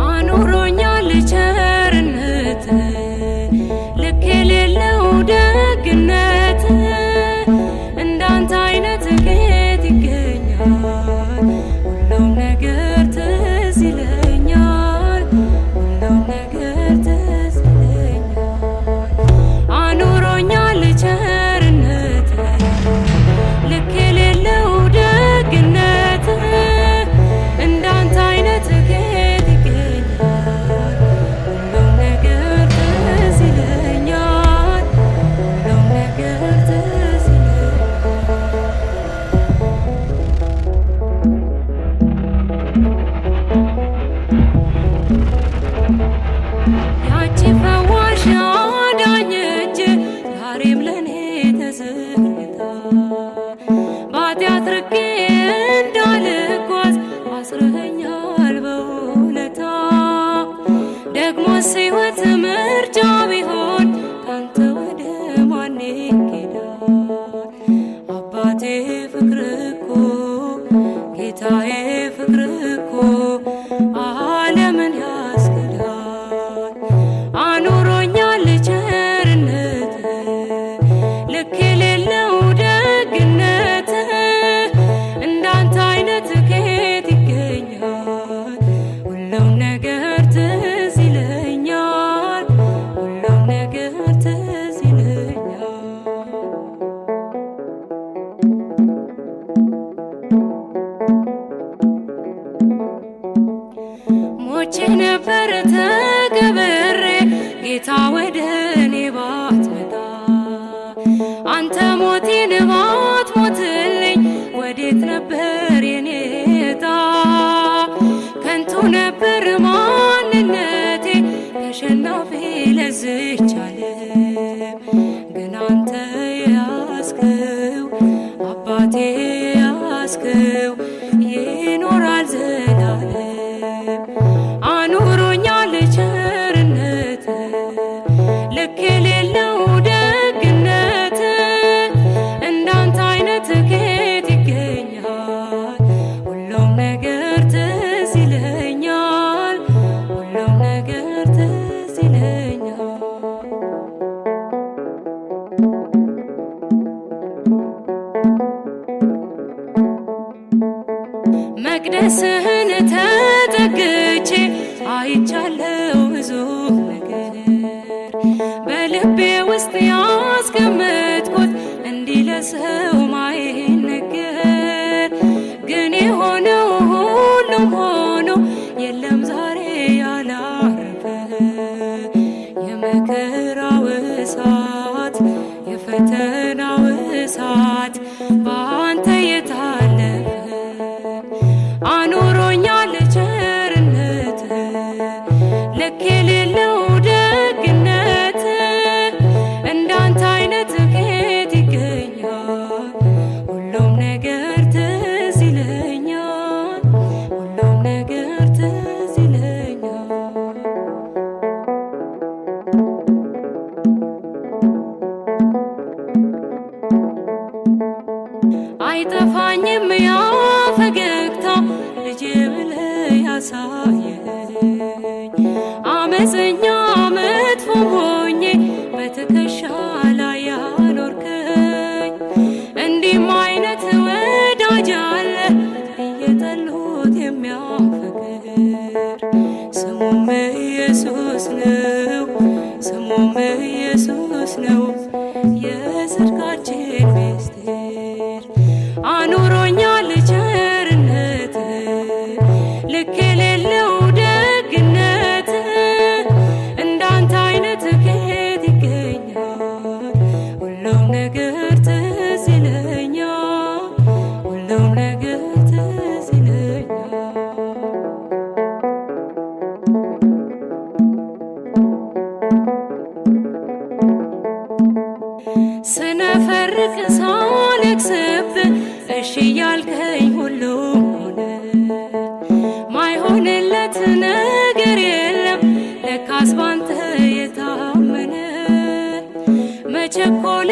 አኑሮኛል ቸርነት ልክ የሌለው ደግነት እንዳንተ አይነት ከየት ይገኛል? ሁሉም ነገር ትዝ ይለኛል፣ ሁሉም ነገር ትዝ ይለኛል። አኑሮኛል ቸርነት ልክ የሌለው ደግነት እንዳንተ አይነት ከየት ይገኛል? ሁሉም ነገር ትዝ ይለኛል፣ ሁሉም ነገር ትዝ ያቺ ፈዋሽ አዳኝ እጅ ዛሬም ለኔ ተዘርግታ በኃጢአት ርቄ እንዳልጓዝ አስረኸኛል በውለታ። ደግሞስ ሕይወት ምርጫ ቢሆን ካንተ ወደ ማን ይኬዳል? አባቴ ፍቅር እኮ ጌታዬ ፍቅር እኮ ዓለምን ያስክዳል። አኑሮኛል ቸርነት ልክ የሌለው ደግነት እንዳንተ አይነት ከየት ይገኛል? ሁሉም ነገር ትዝ ይለኛል፣ ሁሉም ነገር ትዝ ይለኛል። ሞቼ ነበር ተቀብሬ ጌታ ወደ እኔ ባትመጣ፣ አንተ ሞቴን ባትሞትልኝ ወዴት ነበር የኔ ዕጣ? ከንቱ ነበር ማንነቴ ተሸናፊ ለዝች ዓለም፣ ግን አንተ ያስከው አባቴ ያስከው ይኖራል ዘላለም። አኑሮኛል ቸርነት ልክ የሌለው ደግነት እንዳንተ አይነት ከየት ይገኛል? ሁሉም ነገር ትዝ ይለኛል፣ ሁሉም ነገር ትዝ ይለኛል። መቅደስህን ተጠግቼ አይቻለው ብዙ ነገር በልቤ ውስጥ ያስቀመጥኩት እንዲህ ለሰው ማይነገር። ግን የሆነው ሁሉም ሆኖ የለም ዛሬ ያላረፈ የመከራው እሳት የፈተናው እሳት በአንተ የታለፈ። አኑሮኛል ቸርነት ልክ የሌለው ደግነት እንዳንተ አይነት ከየት ይገኛል? ሁሉም ነገር ትዝ ይለኛል፣ ሁሉም ነገር ትዝ ይለኛል። አይጠፋኝም ያ ፈገግታ ልጄ ብለህ ያሳየኝ፣ አመፀኛ መጥፎም ሆኜ በትከሻ ላይ ያኖርከኝ። እንዲህም አይነት ወዳጅ አለ እየጠሉት የሚያፈቅር፣ ስሙም ኢየሱስ ነው፣ ስሙም ኢየሱስ ነው የጽድቃችን ምስጢር። አኑሮኛል ቸርነት ልክ የሌለው ደግነት እንዳንተ አይነት ከየት ይገኛል? ሁሉም ነገር ትዝ ይለኛል፣ ሁሉም ነገር ትዝ ይለኛል። ስነፈርቅ ሳለቅስብህ እሺ ያልከኝ ሁሉም ሆነ። ማይሆንለት ነገር የለም ለካስ ባንተ የታመነ። መቸኮሌ